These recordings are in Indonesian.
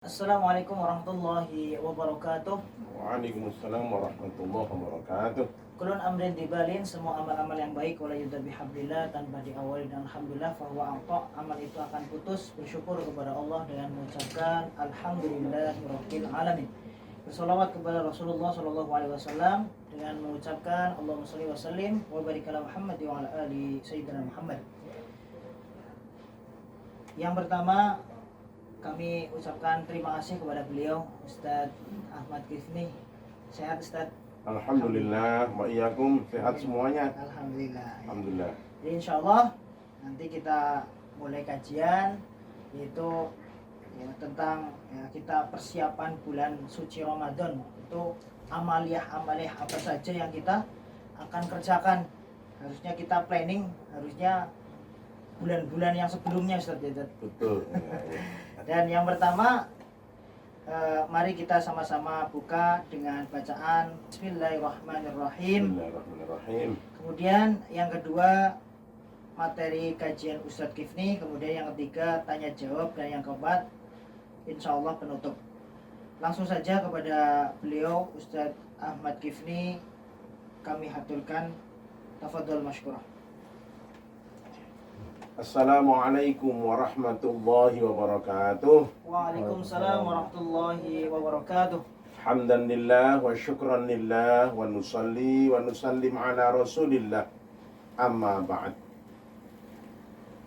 Assalamualaikum warahmatullahi wabarakatuh. Waalaikumsalam warahmatullahi wabarakatuh. Kulun amrin dibalin, semua amal-amal yang baik wala yudha bihablillah, tanpa diawali dengan alhamdulillah fahuwa aqta. Amal itu akan putus. Bersyukur kepada Allah dengan mengucapkan alhamdulillahirabbil alamin. Bersolawat kepada Rasulullah sallallahu alaihi wasallam dengan mengucapkan Allahumma shalli wa sallim wa barik ala Muhammad wa ala ali sayyidina Muhammad. Yang pertama, kami ucapkan terima kasih kepada beliau Ustadz Ahmad Kifni. Sehat Ustadz? Alhamdulillah, wa iyyakum, sehat semuanya. Alhamdulillah. Alhamdulillah. Jadi insya Allah nanti kita mulai kajian, yaitu tentang kita persiapan bulan suci Ramadan. Itu amaliyah apa saja yang kita akan kerjakan. Harusnya kita planning, harusnya bulan-bulan yang sebelumnya Ustadz. Betul. Dan yang pertama, mari kita sama-sama buka dengan bacaan Bismillahirrahmanirrahim. Bismillahirrahmanirrahim. Kemudian yang kedua, materi kajian Ustadz Kifni. Kemudian yang ketiga, tanya jawab. Dan yang keempat, insya Allah penutup. Langsung saja kepada beliau Ustadz Ahmad Kifni, kami haturkan tafadhol masykurah. Assalamualaikum warahmatullahi wabarakatuh. Waalaikumsalam warahmatullahi wabarakatuh. Hamdan lillah wa syukran lillah wa nusalli wa nusallim ala rasulillah. Amma ba'd.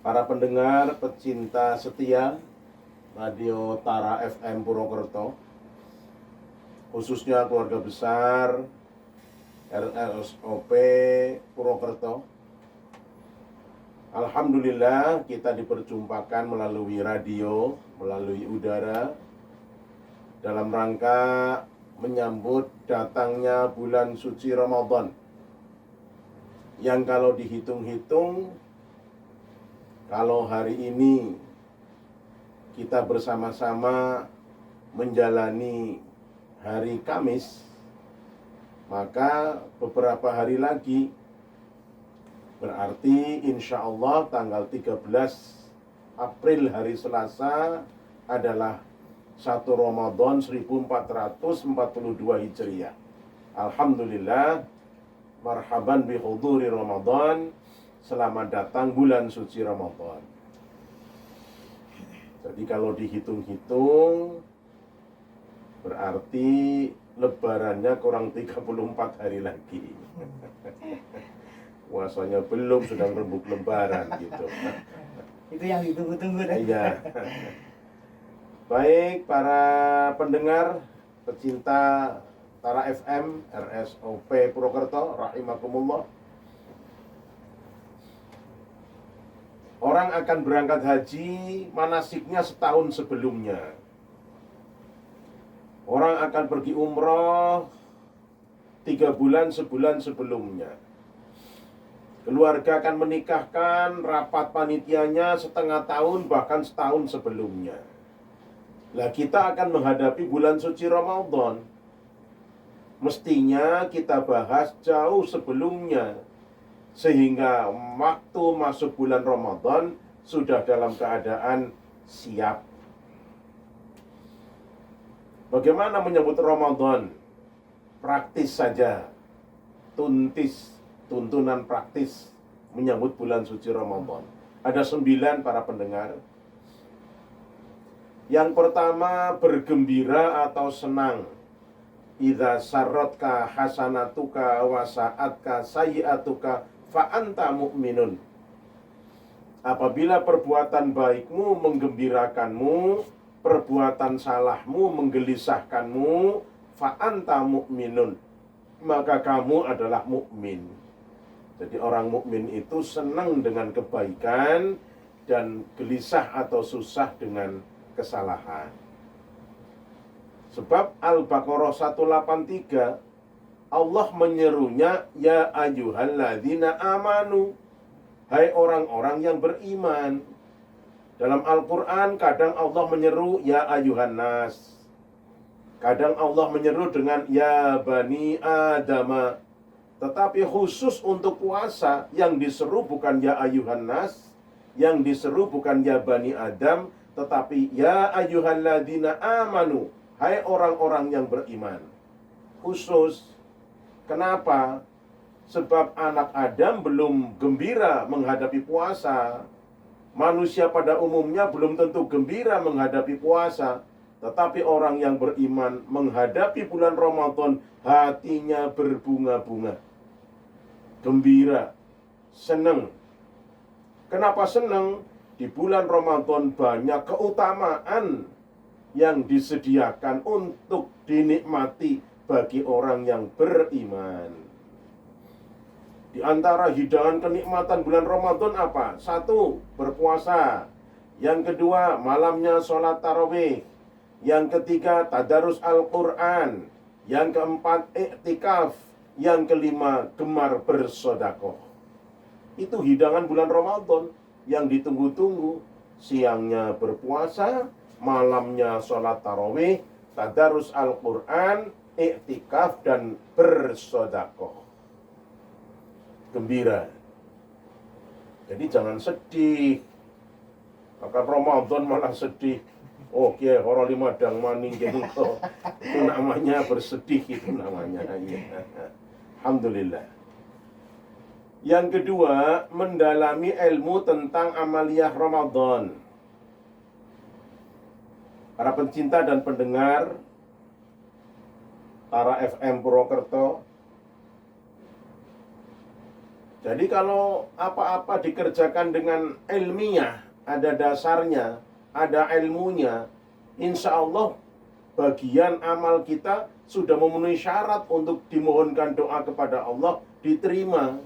Para pendengar pecinta setia Radio Tara FM Purwokerto, khususnya keluarga besar RSOP Purwokerto, alhamdulillah kita diperjumpakan melalui radio, melalui udara, dalam rangka menyambut datangnya bulan suci Ramadan, yang kalau dihitung-hitung, kalau hari ini kita bersama-sama menjalani hari Kamis, maka beberapa hari lagi, berarti insya Allah tanggal 13 April hari Selasa adalah 1 Ramadan 1442 Hijriah. Alhamdulillah, marhaban bi huduri Ramadan, selamat datang bulan suci Ramadan. Jadi kalau dihitung-hitung, berarti lebarannya kurang 34 hari lagi. Puasanya belum, sedang rembuk lebaran gitu. Itu yang ditunggu-tunggu. Iya. Baik para pendengar pecinta Tara FM RSOP Purwokerto, rahimakumullah. Orang akan berangkat haji manasiknya setahun sebelumnya. Orang akan pergi umroh 3 bulan sebulan sebelumnya. Keluarga akan menikahkan, rapat panitianya setengah tahun bahkan setahun sebelumnya. Lah kita akan menghadapi bulan suci Ramadan. Mestinya kita bahas jauh sebelumnya, sehingga waktu masuk bulan Ramadan sudah dalam keadaan siap. Bagaimana menyambut Ramadan? Praktis saja, tuntunan praktis menyambut bulan suci Ramadan. Ada 9 para pendengar. Yang pertama, bergembira atau senang. Idza sarratka hasanatuka wa sa'atka sayyi'atuka fa anta mu'minun. Apabila perbuatan baikmu menggembirakanmu, perbuatan salahmu menggelisahkanmu, fa anta mu'minun, maka kamu adalah mukmin. Jadi orang mukmin itu senang dengan kebaikan dan gelisah atau susah dengan kesalahan. Sebab Al-Baqarah 183 Allah menyerunya, ya ayyuhalladzina amanu, hai orang-orang yang beriman. Dalam Al-Quran kadang Allah menyeru ya ayyuhan nas, kadang Allah menyeru dengan ya bani adama. Tetapi khusus untuk puasa yang diseru bukan ya ayyuhan nas, yang diseru bukan ya bani adam, tetapi ya ayyuhalladzina amanu, hai orang-orang yang beriman. Khusus. Kenapa? Sebab anak Adam belum gembira menghadapi puasa. Manusia pada umumnya belum tentu gembira menghadapi puasa. Tetapi orang yang beriman menghadapi bulan Ramadan, hatinya berbunga-bunga, gembira, senang. Kenapa senang? Di bulan Ramadan banyak keutamaan yang disediakan untuk dinikmati bagi orang yang beriman. Di antara hidangan kenikmatan bulan Ramadan apa? 1, berpuasa. Yang kedua, malamnya sholat tarawih. Yang ketiga, tadarus Al-Quran. Yang keempat, iktikaf. Yang kelima, gemar bersodakoh. Itu hidangan bulan Ramadan yang ditunggu-tunggu. Siangnya berpuasa, malamnya sholat tarawih, tadarus Al-Quran, iktikaf, dan bersodakoh. Gembira. Jadi jangan sedih. Maka Ramadan malah sedih. Oke, orang lima dang maning gitu. Itu namanya bersedih, itu namanya. Ya. Alhamdulillah. Yang kedua, mendalami ilmu tentang amaliyah Ramadan. Para pencinta dan pendengar Tara FM Purwokerto. Jadi kalau apa-apa dikerjakan dengan ilmiah, ada dasarnya, ada ilmunya, insya Allah bagian amal kita sudah memenuhi syarat untuk dimohonkan doa kepada Allah, diterima.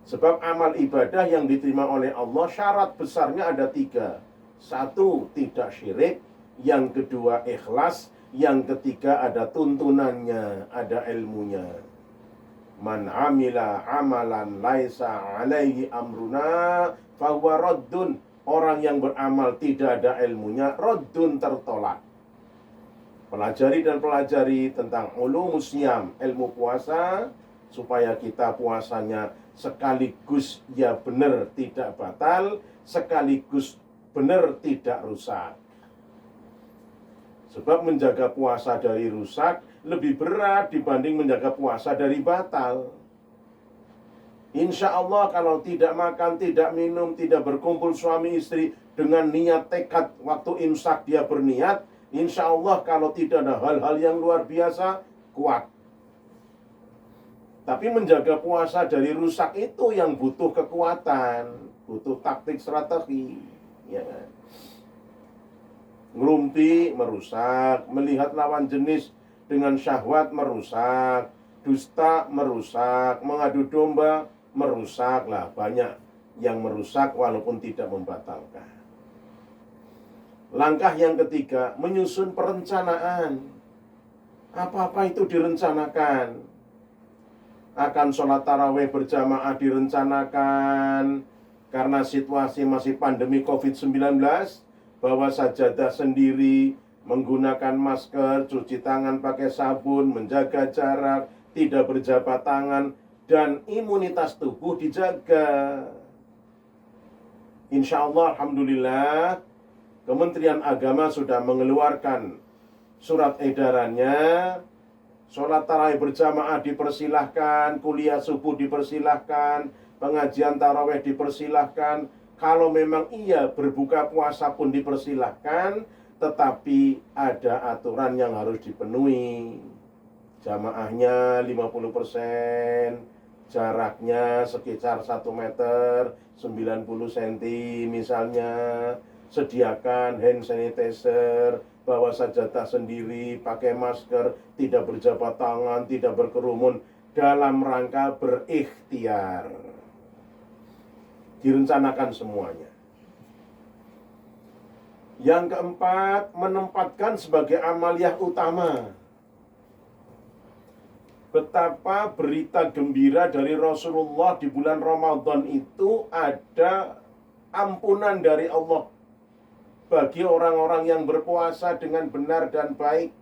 Sebab amal ibadah yang diterima oleh Allah, syarat besarnya ada 3. 1, tidak syirik. Yang kedua, ikhlas. Yang ketiga, ada tuntunannya, ada ilmunya. Man amila amalan laisa alaihi amruna fahuwa raddun. Orang yang beramal tidak ada ilmunya, raddun, tertolak. Pelajari dan pelajari tentang ulumus siyam, ilmu puasa, supaya kita puasanya sekaligus ya benar tidak batal, sekaligus benar tidak rusak. Sebab menjaga puasa dari rusak lebih berat dibanding menjaga puasa dari batal. Insya Allah kalau tidak makan, tidak minum, tidak berkumpul suami istri dengan niat tekad waktu imsak dia berniat, insya Allah kalau tidak ada hal-hal yang luar biasa, kuat. Tapi menjaga puasa dari rusak itu yang butuh kekuatan, butuh taktik strategi, ya kan? Ngerumpi merusak, melihat lawan jenis dengan syahwat merusak, dusta merusak, mengadu domba merusak, lah banyak yang merusak walaupun tidak membatalkan. Langkah yang ketiga, menyusun perencanaan. Apa-apa itu direncanakan. Akan sholat tarawih berjamaah direncanakan karena situasi masih pandemi COVID-19, bawa sajadah sendiri, menggunakan masker, cuci tangan pakai sabun, menjaga jarak, tidak berjabat tangan, dan imunitas tubuh dijaga. Insya Allah, alhamdulillah, Kementerian Agama sudah mengeluarkan surat edarannya. Sholat tarawih berjamaah dipersilahkan, kuliah subuh dipersilahkan, pengajian tarawih dipersilahkan. Kalau memang iya berbuka puasa pun dipersilahkan, tetapi ada aturan yang harus dipenuhi. Jamaahnya 50%, jaraknya sekitar 1 meter 90 cm misalnya. Sediakan hand sanitizer, bawa sajadah sendiri, pakai masker, tidak berjabat tangan, tidak berkerumun, dalam rangka berikhtiar. Direncanakan semuanya. Yang keempat, menempatkan sebagai amaliyah utama. Betapa berita gembira dari Rasulullah di bulan Ramadan itu ada ampunan dari Allah bagi orang-orang yang berpuasa dengan benar dan baik.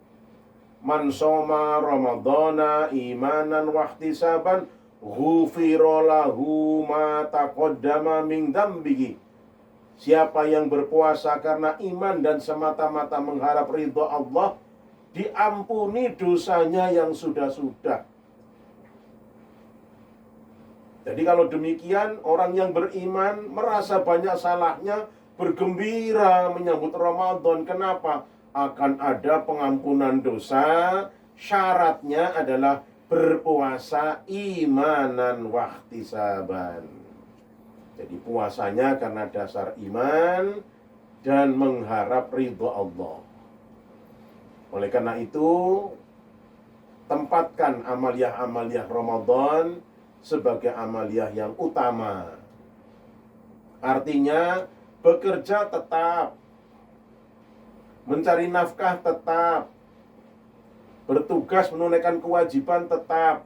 Man shoma ramadhana imanan wahtisaban ghufira lahu ma taqaddama min dzambihi. Siapa yang berpuasa karena iman dan semata-mata mengharap ridho Allah, diampuni dosanya yang sudah-sudah. Jadi kalau demikian, orang yang beriman merasa banyak salahnya, bergembira menyambut Ramadan. Kenapa? Akan ada pengampunan dosa. Syaratnya adalah berpuasa imanan wahtisaban. Jadi puasanya karena dasar iman dan mengharap ridho Allah. Oleh karena itu, tempatkan amaliyah-amaliyah Ramadan sebagai amaliyah yang utama. Artinya, bekerja tetap, mencari nafkah tetap, bertugas menunaikan kewajiban tetap,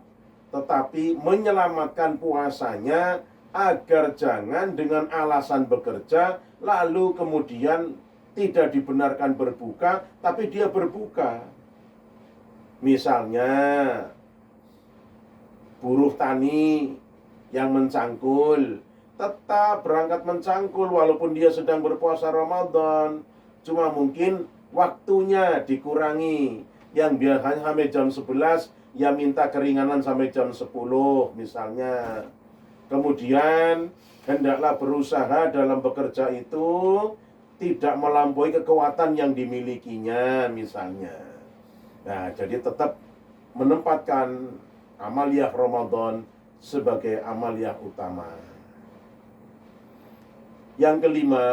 tetapi menyelamatkan puasanya agar jangan dengan alasan bekerja lalu kemudian tidak dibenarkan berbuka, tapi dia berbuka. Misalnya buruh tani yang mencangkul tetap berangkat mencangkul walaupun dia sedang berpuasa Ramadan, cuma mungkin waktunya dikurangi. Yang biasanya sampai jam 11, ya minta keringanan sampai jam 10 misalnya. Kemudian hendaklah berusaha dalam bekerja itu tidak melampaui kekuatan yang dimilikinya misalnya. Nah, jadi tetap menempatkan amaliyah Ramadan sebagai amaliyah utama. Yang kelima,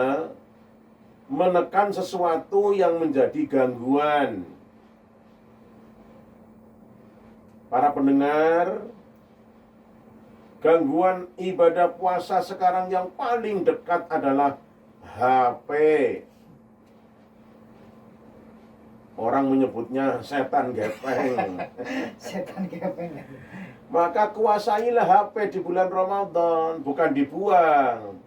menekan sesuatu yang menjadi gangguan. Para pendengar, gangguan ibadah puasa sekarang yang paling dekat adalah HP. Orang menyebutnya setan gepeng. Setan gepeng. Maka kuasailah HP di bulan Ramadan, bukan dibuang,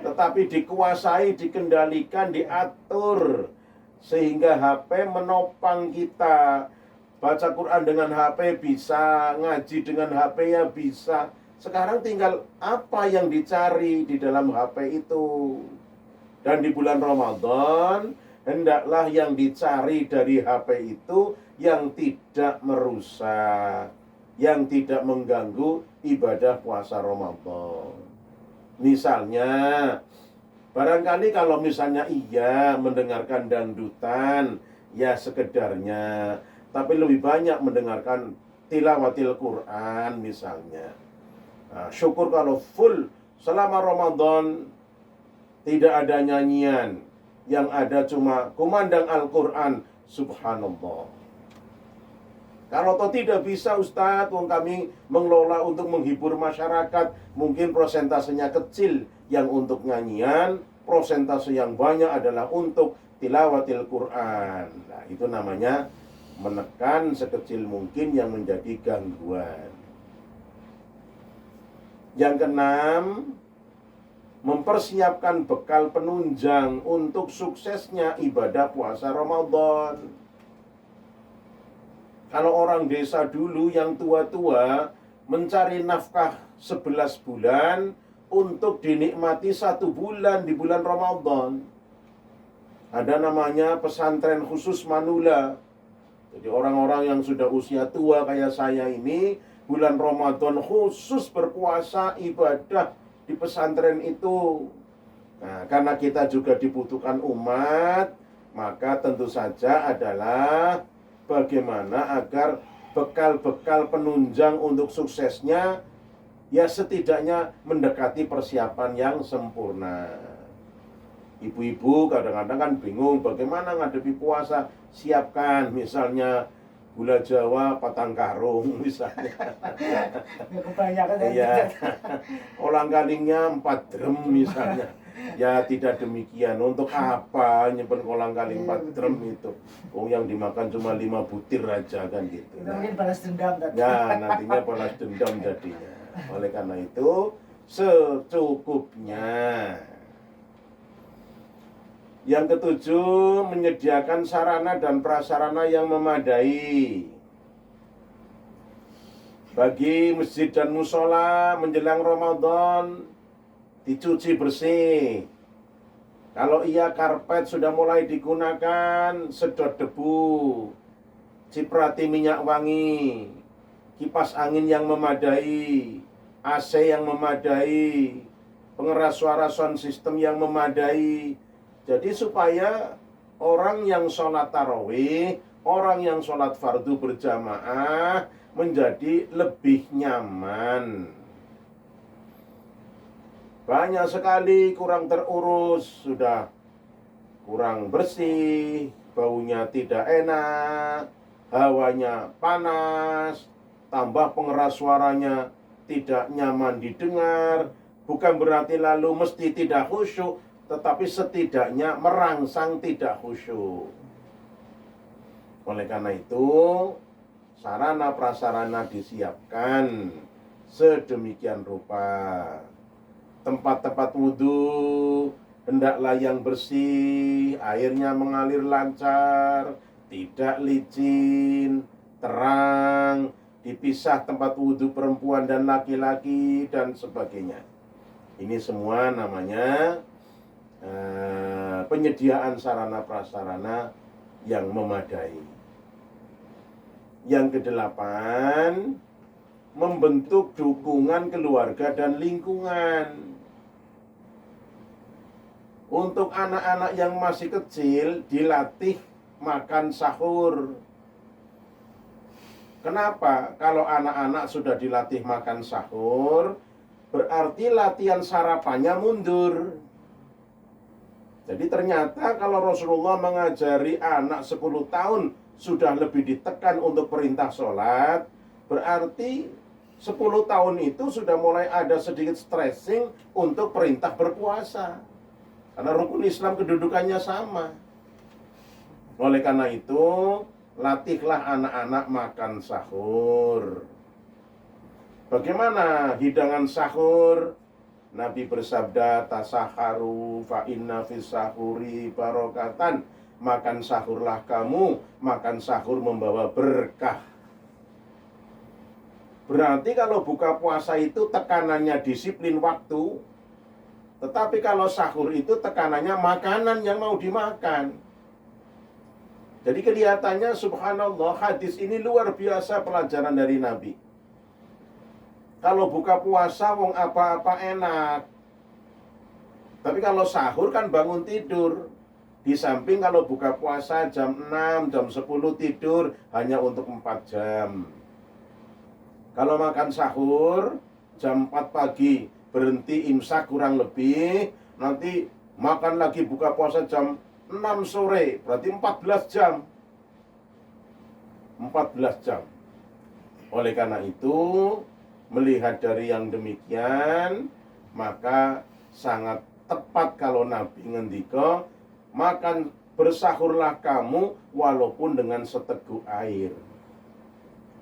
tetapi dikuasai, dikendalikan, diatur, sehingga HP menopang kita. Baca Quran dengan HP bisa, ngaji dengan HP ya bisa. Sekarang tinggal apa yang dicari di dalam HP itu. Dan di bulan Ramadan, hendaklah yang dicari dari HP itu yang tidak merusak, yang tidak mengganggu ibadah puasa Ramadan. Misalnya, barangkali kalau misalnya iya mendengarkan dangdutan, ya sekedarnya. Tapi lebih banyak mendengarkan tilawatil Quran misalnya. Nah, syukur kalau full selama Ramadan tidak ada nyanyian, yang ada cuma kumandang Al-Quran. Subhanallah. Kalau toh tidak bisa Ustadz, wong kami mengelola untuk menghibur masyarakat, mungkin prosentasenya kecil yang untuk nyanyian, prosentase yang banyak adalah untuk tilawatil Quran. Nah, itu namanya menekan sekecil mungkin yang menjadi gangguan. Yang keenam, mempersiapkan bekal penunjang untuk suksesnya ibadah puasa Ramadan. Kalau orang desa dulu yang tua-tua mencari nafkah 11 bulan untuk dinikmati 1 bulan di bulan Ramadan. Ada namanya pesantren khusus Manula. Jadi orang-orang yang sudah usia tua kayak saya ini, bulan Ramadan khusus berpuasa ibadah di pesantren itu. Nah, karena kita juga dibutuhkan umat, maka tentu saja adalah bagaimana agar bekal-bekal penunjang untuk suksesnya ya setidaknya mendekati persiapan yang sempurna. Ibu-ibu kadang-kadang kan bingung bagaimana ngadepi puasa. Siapkan misalnya gula Jawa patang karung misalnya. Kebanyakan Iya. Olang kalingnya 4 drum misalnya. Ya tidak demikian. Untuk apa nyimpen kolang kaling 4 drum itu? Yang dimakan cuma 5 butir aja kan gitu. Itu mungkin balas dendam tadi. Ya nantinya balas dendam jadinya. Oleh karena itu secukupnya. Yang ketujuh, menyediakan sarana dan prasarana yang memadai. Bagi masjid dan musola menjelang Ramadan dicuci bersih, Kalau iya karpet sudah mulai digunakan, sedot debu, ciprati minyak wangi, kipas angin yang memadai, AC yang memadai, pengeras suara sound system yang memadai. Jadi supaya orang yang sholat tarawih, orang yang sholat fardu berjamaah menjadi lebih nyaman. Banyak sekali kurang terurus, sudah kurang bersih, baunya tidak enak, hawanya panas, tambah pengeras suaranya tidak nyaman didengar. Bukan berarti lalu mesti tidak khusyuk, tetapi setidaknya merangsang tidak khusyuk. Oleh karena itu, sarana prasarana disiapkan sedemikian rupa. Tempat-tempat wudhu hendaklah yang bersih, airnya mengalir lancar, tidak licin, terang, dipisah tempat wudhu perempuan dan laki-laki dan sebagainya. Ini semua namanya penyediaan sarana prasarana yang memadai. Yang kedelapan, membentuk dukungan keluarga dan lingkungan. Untuk anak-anak yang masih kecil dilatih makan sahur. Kenapa? Kalau anak-anak sudah dilatih makan sahur, berarti latihan sarapannya mundur. Jadi ternyata kalau Rasulullah mengajari anak 10 tahun sudah lebih ditekan untuk perintah sholat, berarti 10 tahun itu sudah mulai ada sedikit stressing untuk perintah berpuasa. Karena rukun Islam kedudukannya sama. Oleh karena itu, latihlah anak-anak makan sahur. Bagaimana hidangan sahur? Nabi bersabda, tasaharu fa inna fis sahuri barokatan. Makan sahurlah kamu, makan sahur membawa berkah. Berarti kalau buka puasa itu tekanannya disiplin waktu, tetapi kalau sahur itu tekanannya makanan yang mau dimakan. Jadi kelihatannya subhanallah, hadis ini luar biasa pelajaran dari Nabi. Kalau buka puasa wong apa-apa enak, tapi kalau sahur kan bangun tidur. Di samping kalau buka puasa jam 6, jam 10 tidur hanya untuk 4 jam. Kalau makan sahur jam 4 pagi, berhenti imsak kurang lebih, nanti makan lagi buka puasa jam 6 sore, berarti 14 jam. 14 jam. Oleh karena itu, melihat dari yang demikian, maka sangat tepat kalau Nabi ngendika, makan bersahurlah kamu walaupun dengan seteguk air.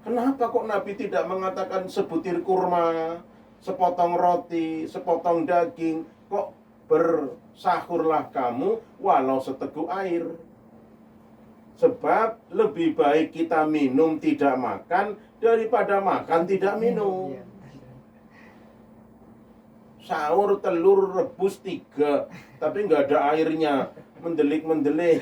Kenapa kok Nabi tidak mengatakan sebutir kurma, sepotong roti, sepotong daging? Kok bersahurlah kamu walau seteguk air? Sebab lebih baik kita minum tidak makan daripada makan tidak minum. Sahur telur rebus 3, tapi nggak ada airnya, mendelik-mendelik.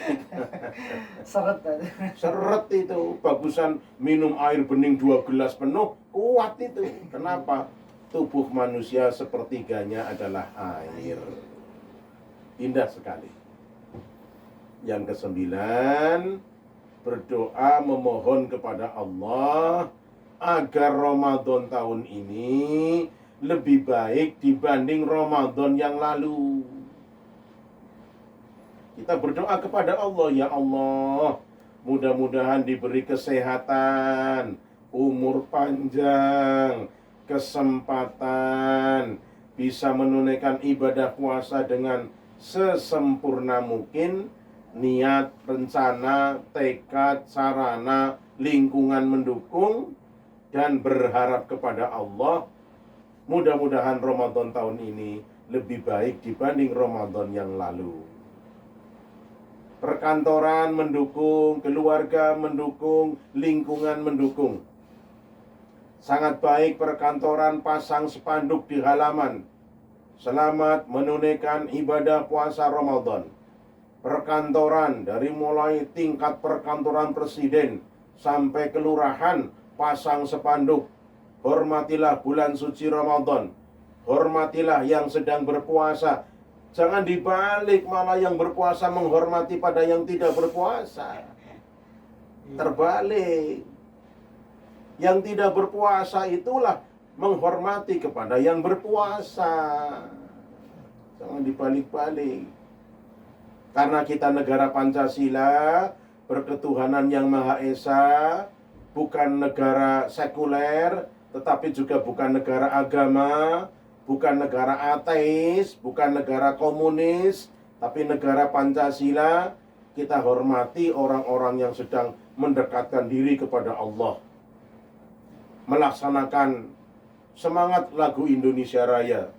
Seret itu. Bagusan minum air bening 2 gelas penuh, kuat itu. Kenapa? Tubuh manusia sepertiganya adalah air. Indah sekali. Yang ke-9, berdoa memohon kepada Allah agar Ramadan tahun ini lebih baik dibanding Ramadan yang lalu. Kita berdoa kepada Allah, ya Allah, mudah-mudahan diberi kesehatan, umur panjang, kesempatan, bisa menunaikan ibadah puasa dengan sesempurna mungkin, niat, rencana, tekad, sarana, lingkungan mendukung, dan berharap kepada Allah, mudah-mudahan Ramadan tahun ini lebih baik dibanding Ramadan yang lalu. Perkantoran mendukung, keluarga mendukung, lingkungan mendukung. Sangat baik perkantoran pasang spanduk di halaman. selamat menunaikan ibadah puasa Ramadan. Perkantoran dari mulai tingkat perkantoran presiden sampai kelurahan pasang spanduk, hormatilah bulan suci Ramadan, hormatilah yang sedang berpuasa. Jangan dibalik, malah yang berpuasa menghormati pada yang tidak berpuasa. Terbalik. Yang tidak berpuasa itulah menghormati kepada yang berpuasa. Jangan dibalik-balik. Karena kita negara Pancasila, berketuhanan yang Maha Esa, bukan negara sekuler, tetapi juga bukan negara agama, bukan negara ateis, bukan negara komunis, tapi negara Pancasila. Kita hormati orang-orang yang sedang mendekatkan diri kepada Allah, melaksanakan semangat lagu Indonesia Raya.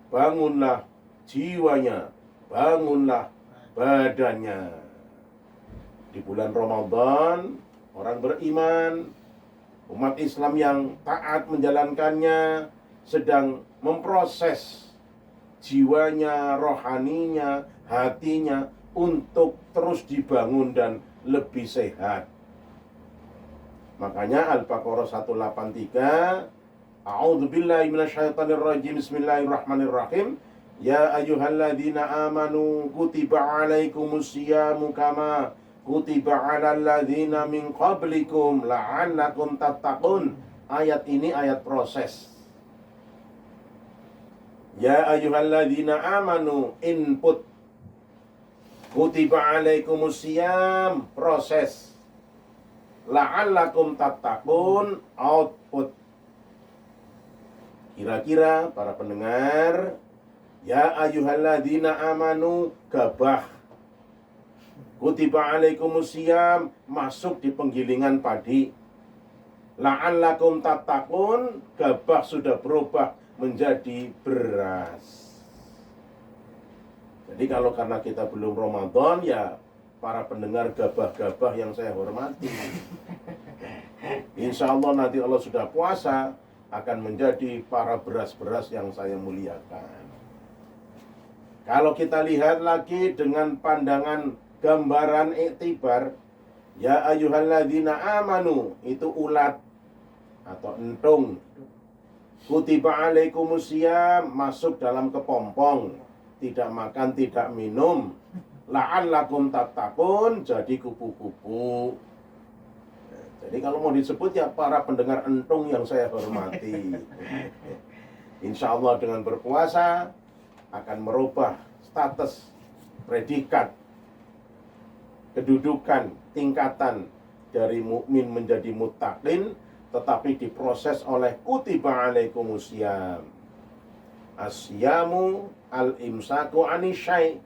Bangunlah jiwanya, bangunlah badannya. Di bulan Ramadan, orang beriman, umat Islam yang taat menjalankannya, sedang memproses jiwanya, rohaninya, hatinya untuk terus dibangun dan lebih sehat. Makanya Al-Baqarah 183, A'udzubillahi minasyaitonirrajim, Bismillahirrahmanirrahim. Ya ayyuhalladzina amanu kutiba alaikumusyiyamu kama kutiba alal ladzina min qablikum la'allakum tattaqun. Ayat ini ayat proses. Ya ayyuhalladzina amanu, input. Kutiba alaikumusiyam, proses. La'allakum tattaqun, output. Kira-kira para pendengar, ya ayyuhalladzina amanu, gabah. Kutiba alaikumusiyam, masuk di penggilingan padi. La'allakum tattaqun, gabah sudah berubah menjadi beras. Jadi kalau karena kita belum Ramadan, ya para pendengar gabah-gabah yang saya hormati, insya Allah nanti Allah sudah puasa, akan menjadi para beras-beras yang saya muliakan. Kalau kita lihat lagi dengan pandangan gambaran iktibar, ya ayyuhalladzina amanu, itu ulat atau entung. Kutiba alaikumusiyam, masuk dalam kepompong, tidak makan, tidak minum. La'allakum tattaqun, jadi kupu-kupu. Jadi kalau mau disebut ya para pendengar entung yang saya hormati. Insya Allah dengan berpuasa akan merubah status, predikat, kedudukan, tingkatan dari mukmin menjadi muttaqin, tetapi diproses oleh kutiba alaikumusiyam. Asyamu al-imsaku anisyai.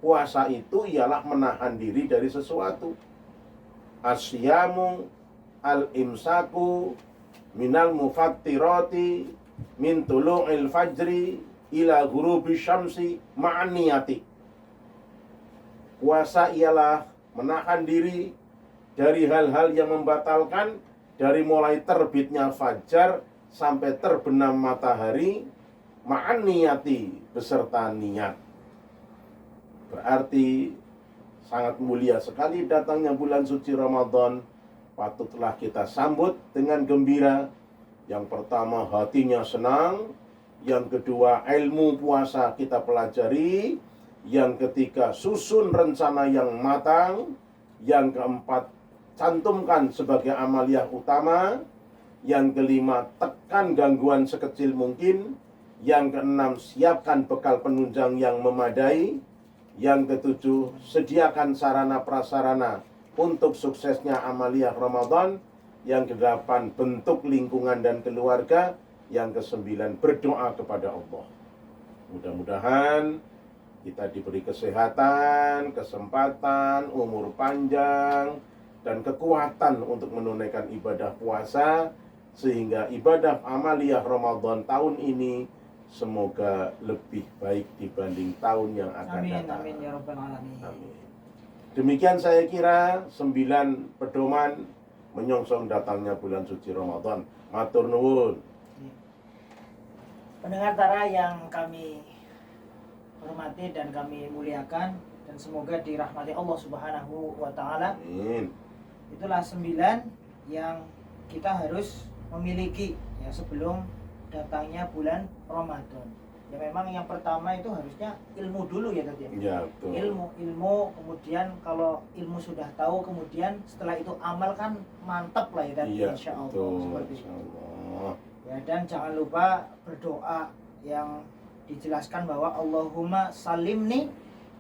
Puasa itu ialah menahan diri dari sesuatu. Asyamu al-imsaku minal mufattirati min tulu'il fajri ila ghurubi syamsi ma'aniyati. Puasa ialah menahan diri dari hal-hal yang membatalkan, dari mulai terbitnya fajar sampai terbenam matahari, ma'aniyati, beserta niat. Berarti sangat mulia sekali datangnya bulan suci Ramadan. Patutlah kita sambut dengan gembira. Yang pertama, hatinya senang. Yang kedua, ilmu puasa kita pelajari. Yang ketiga, susun rencana yang matang. Yang keempat, cantumkan sebagai amaliyah utama. Yang kelima, tekan gangguan sekecil mungkin. Yang keenam, siapkan bekal penunjang yang memadai. Yang ketujuh, sediakan sarana prasarana untuk suksesnya amaliyah Ramadan. Yang kedelapan, bentuk lingkungan dan keluarga. Yang kesembilan, berdoa kepada Allah. Mudah-mudahan kita diberi kesehatan, kesempatan, umur panjang, dan kekuatan untuk menunaikan ibadah puasa, sehingga ibadah amaliyah Ramadan tahun ini semoga lebih baik dibanding tahun yang akan datang. Amin ya rabbal alamin. Amin. Demikian saya kira 9 pedoman menyongsong datangnya bulan suci Ramadan. Matur nuwun. Pendengar Tara yang kami hormati dan kami muliakan, dan semoga dirahmati Allah Subhanahu wa taala. Amin. Itulah 9 yang kita harus memiliki ya sebelum datangnya bulan Ramadan. Ya memang yang pertama itu harusnya ilmu dulu ya tadi. Ya, betul. Ilmu, kemudian kalau ilmu sudah tahu, kemudian setelah itu amal kan mantap lah ya tadi, Iya, insya Allah betul. seperti Insya itu. Allah. Ya, dan jangan lupa berdoa yang dijelaskan bahwa Allahumma salimni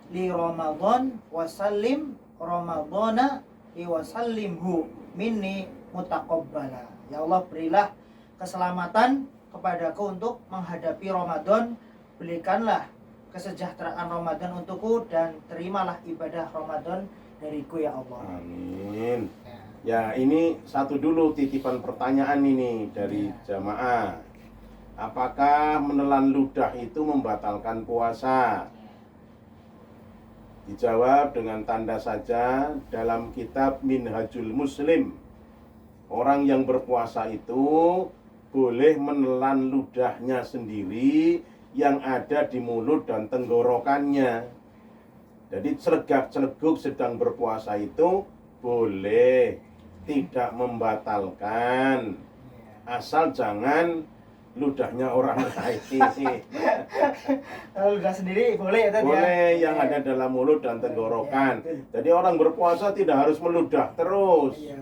li Ramadan wa salim Ramadana li wa salimhu minni mutaqabbala. Ya Allah, berilah keselamatan kepadaku untuk menghadapi Ramadan, berikanlah kesejahteraan Ramadan untukku, dan terimalah ibadah Ramadan dariku ya Allah. Amin. Ya, ini satu dulu titipan pertanyaan ini dari jamaah. Apakah menelan ludah itu membatalkan puasa? Dijawab dengan tanda saja dalam kitab Minhajul Muslim. Orang yang berpuasa itu boleh menelan ludahnya sendiri yang ada di mulut dan tenggorokannya. Jadi celegak-celeguk sedang berpuasa itu boleh, tidak membatalkan. Asal jangan ludahnya orang lain. Kalau ludah sendiri boleh ya tadi Boleh ya? yang ada dalam mulut dan tenggorokan. Ya, betul. Jadi orang berpuasa tidak harus meludah terus. Iya.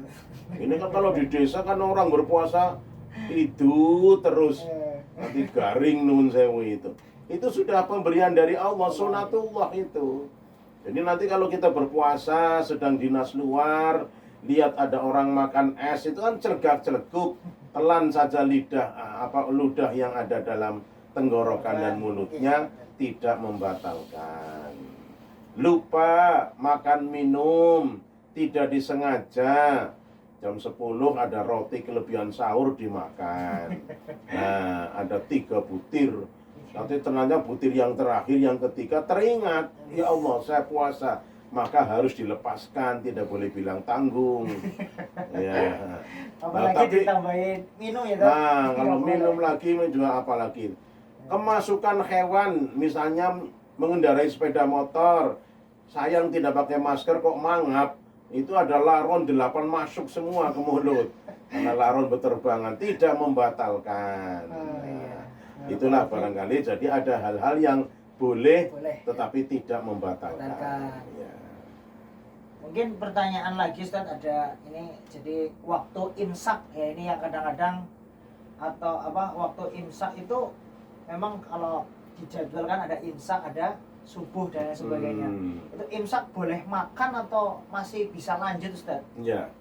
Ini kan kalau di desa kan orang berpuasa itu terus nanti garing nun sewu itu. Itu sudah pemberian dari Allah, sunatullah itu. Jadi nanti kalau kita berpuasa sedang dinas luar, lihat ada orang makan es, itu kan celegak-celeguk, telan saja ludah yang ada dalam tenggorokan dan mulutnya, tidak membatalkan. Lupa makan minum, tidak disengaja. Jam 10 ada roti kelebihan sahur dimakan. Nah, ada 3 butir. Nanti ternyata butir yang terakhir, yang ketiga teringat, ya Allah saya puasa, maka harus dilepaskan, tidak boleh bilang tanggung. Ya. Apalagi ditambahin minum ya. Nah, kalau minum lagi juga apalagi. Kemasukan hewan, misalnya mengendarai sepeda motor, sayang tidak pakai masker kok mangap. Itu ada laron 8 masuk semua ke mulut. Karena laron berterbangan, tidak membatalkan. Itulah barangkali, jadi ada hal-hal yang boleh tetapi tidak membatalkan. Ya. Mungkin pertanyaan lagi Ustaz, ada ini, jadi waktu imsak ya, ini yang kadang-kadang atau waktu imsak itu memang kalau dijadwalkan ada imsak, ada subuh dan lain sebagainya. Itu imsak boleh makan atau masih bisa lanjut Ustaz? Ya.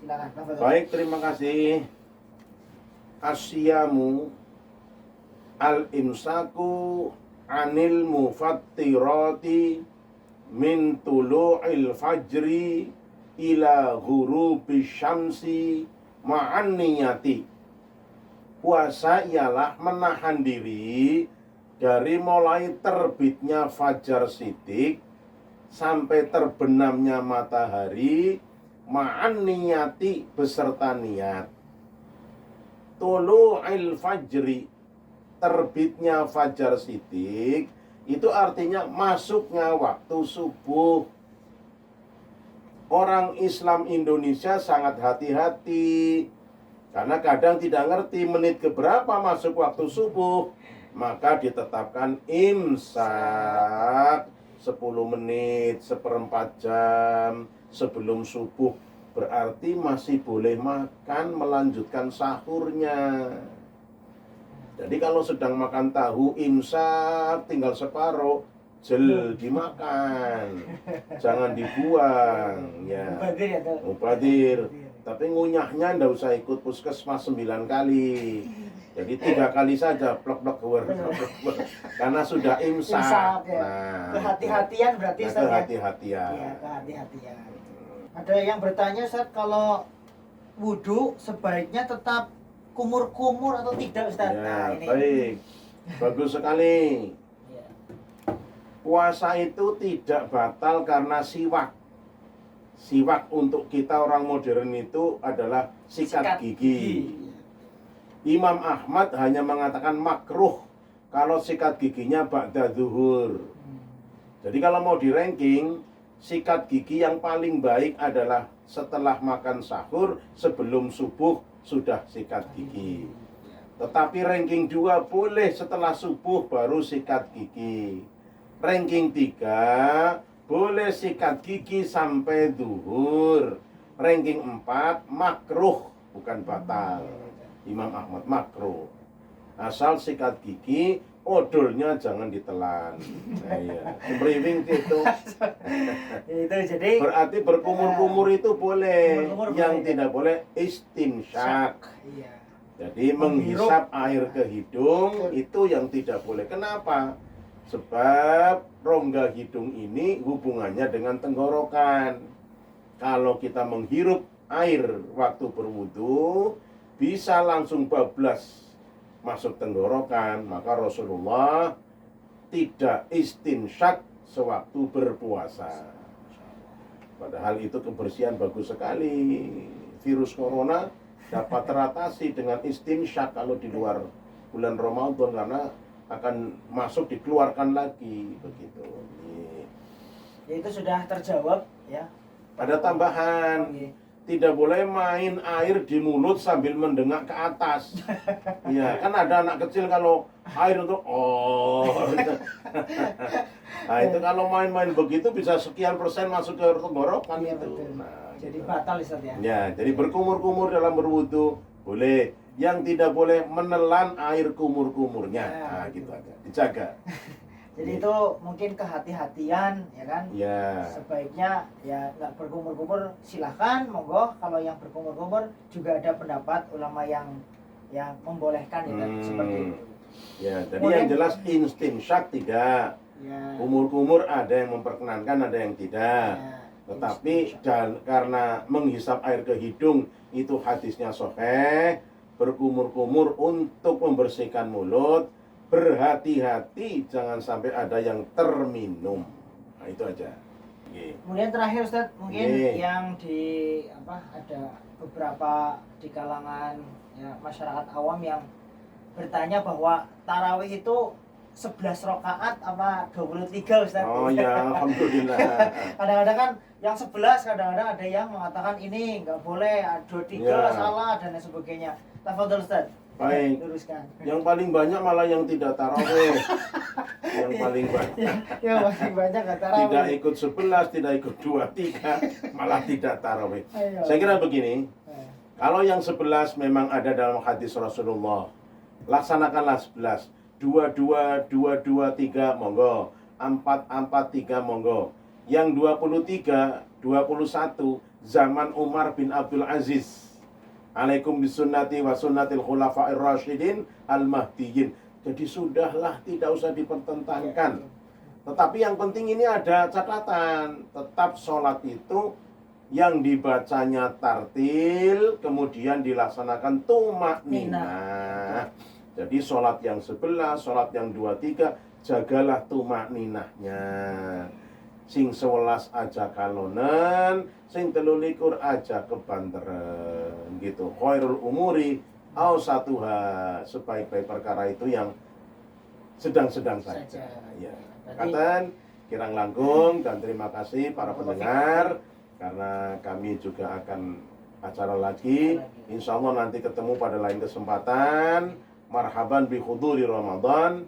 Silakan. Baik, terima kasih. Asyamu al-imsaku anil mufattirati min tulu'il fajri ila ghurubi syamsi ma'an niyati. Puasa ialah menahan diri dari mulai terbitnya fajar sidik sampai terbenamnya matahari ma'an niyati beserta niat. Tulu'il fajri, terbitnya fajar sidik, itu artinya masuknya waktu subuh. Orang Islam Indonesia sangat hati-hati karena kadang tidak ngerti menit keberapa masuk waktu subuh, maka ditetapkan imsak 10 menit, 1/4 jam sebelum subuh. Berarti masih boleh makan, melanjutkan sahurnya. Jadi kalau sedang makan tahu imsak tinggal separuh, dimakan, jangan dibuang ya. Mubadir. Tapi ngunyahnya ndak usah ikut puskesmas 9 kali. Jadi 3 kali saja plek-plek keluar. Karena sudah imsak. Ya. Nah, kehati-hatian berarti Ustaz ya. Kehati-hatian. Iya, kehati-hatian. Ada yang bertanya Ustaz, kalau wudhu sebaiknya tetap kumur-kumur atau tidak Ustaz? Ya, nah, ini. Baik. Bagus sekali. Ya. Puasa itu tidak batal karena siwak. Siwak untuk kita orang modern itu adalah sikat gigi. Imam Ahmad hanya mengatakan makruh kalau sikat giginya ba'da zuhur. Jadi kalau mau di ranking, sikat gigi yang paling baik adalah setelah makan sahur, sebelum subuh sudah sikat gigi. Tetapi ranking 2 boleh setelah subuh baru sikat gigi. Ranking 3 boleh sikat gigi sampai zuhur. Ranking 4 makruh, bukan batal. Imam Ahmad makruh. Asal sikat gigi, odolnya jangan ditelan. Nah, iya. Semriwing itu. Itu jadi Berarti berkumur-kumur itu boleh. Kumur-kumur Yang boleh. tidak boleh istinsyak. Iya. Jadi menghisap air ke hidung itu yang tidak boleh. Kenapa? Sebab rongga hidung ini hubungannya dengan tenggorokan. Kalau kita menghirup air waktu berwudu, bisa langsung bablas masuk tenggorokan. Maka Rasulullah tidak istinsyak sewaktu berpuasa. Padahal itu kebersihan bagus sekali. Virus corona dapat teratasi dengan istinsyak kalau di luar bulan Ramadan, karena akan masuk dikeluarkan lagi begitu. Ya, itu sudah terjawab ya. Ada tambahan, Oke. tidak boleh main air di mulut sambil mendengak ke atas. Iya, kan ada anak kecil kalau air itu nah itu kalau main-main begitu bisa sekian persen masuk ke tenggorokan Iya, itu. betul. Nah, Jadi gitu. batal Ustaz ya. Ya, jadi berkumur-kumur dalam berwudu boleh. Yang tidak boleh menelan air kumur-kumurnya. Ya, Nah, betul. gitu aja. Dijaga. Jadi itu mungkin kehati-hatian ya kan. Ya. Sebaiknya ya nggak berkumur-kumur, silahkan monggo. Kalau yang berkumur-kumur juga ada pendapat ulama yang membolehkan ya kan, seperti itu. Ya, jadi Kemudian- yang jelas istinsyak tidak. Ya. Kumur-kumur ada yang memperkenankan, ada yang tidak. Ya. Tetapi karena menghisap air ke hidung itu hadisnya sahih, berkumur-kumur untuk membersihkan mulut, berhati-hati jangan sampai ada yang terminum. Nah, itu aja. Oke. Kemudian terakhir Ustaz, mungkin Oke. yang ada beberapa di kalangan ya, masyarakat awam yang bertanya bahwa tarawih itu 11 rakaat apa 23 Ustaz. Oh ya, alhamdulillah. Kadang-kadang kan yang 11, kadang-kadang ada yang mengatakan ini nggak boleh, 23 Ya. salah dan lain sebagainya. Tafadhol Ustaz. Baik. Luruskan. Yang paling banyak malah yang tidak tarawih. Yang paling banyak Ya masih banyak nggak tarawih. tidak ikut 11, tidak ikut 23, malah tidak tarawih. Ayo. Saya kira begini, Eh, kalau yang 11 memang ada dalam hadis Rasulullah, laksanakanlah 11. 22, 223 monggo, 443 monggo. Yang 23, 21 zaman Umar bin Abdul Aziz. Alaikum bisunnati wa sunnatil khulafa'ir rasyidin al-mahdiyyin. Jadi sudahlah, tidak usah dipertentangkan. Tetapi yang penting ini ada catatan, tetap sholat itu yang dibacanya tartil, kemudian dilaksanakan tumak ninah. Jadi sholat yang 11, sholat yang 23, jagalah tumak ninahnya. Sing 11 aja kalonen, sing 23 aja kebanteren gitu. Khairul umuri awsatuha, sebaik-baik perkara itu yang sedang-sedang saja. Ya. Katakan kirang langkung dan terima kasih para pendengar, karena kami juga akan acara lagi. Insya Allah nanti ketemu pada lain kesempatan. Marhaban bi huduri Ramadan.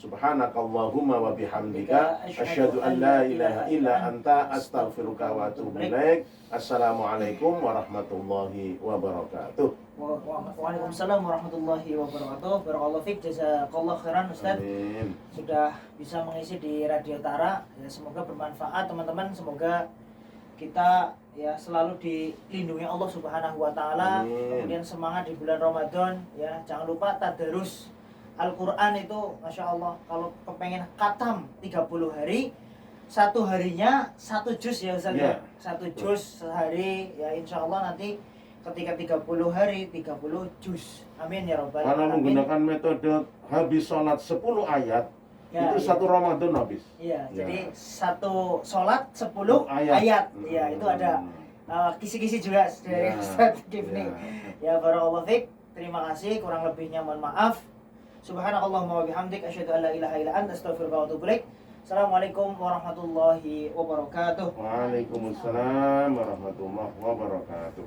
Subhanakallahumma wa bihamdika asyhadu an la ilaha illa anta astaghfiruka wa atubu ilaik. Assalamualaikum warahmatullahi wabarakatuh. Waalaikumsalam warahmatullahi wabarakatuh. Barakallahu fiik, jazakallahu khairan Ustaz. Amin. Sudah bisa mengisi di Radio Tara. Ya, semoga bermanfaat teman-teman. Semoga kita ya selalu dilindungi Allah Subhanahu wa taala. Amin. Kemudian semangat di bulan Ramadan ya. Jangan lupa tadarus Al-Qur'an itu Masya Allah, kalau kepengen khatam 30 hari, satu harinya satu juz ya Ustaz ya. Ya. Satu juz sehari ya, insya Allah nanti ketika 30 hari 30 juz. Amin ya rabbal Kalau alamin. menggunakan metode habis sholat 10 ayat, Ya, itu ya. satu Ramadan habis. Iya, Ya. jadi satu sholat 10 Ayat. ayat. Ya, itu ada kisi-kisi juga dari Ya, Ustaz Kifni. ya. Ya, barakallahu fiik. Terima kasih, kurang lebihnya mohon maaf. Subhanakallahumma wa bihamdik asyhadu an la ilaha illa anta astaghfiruka wa atubu ilaik. Assalamualaikum warahmatullahi wabarakatuh. Waalaikumsalam warahmatullahi wabarakatuh.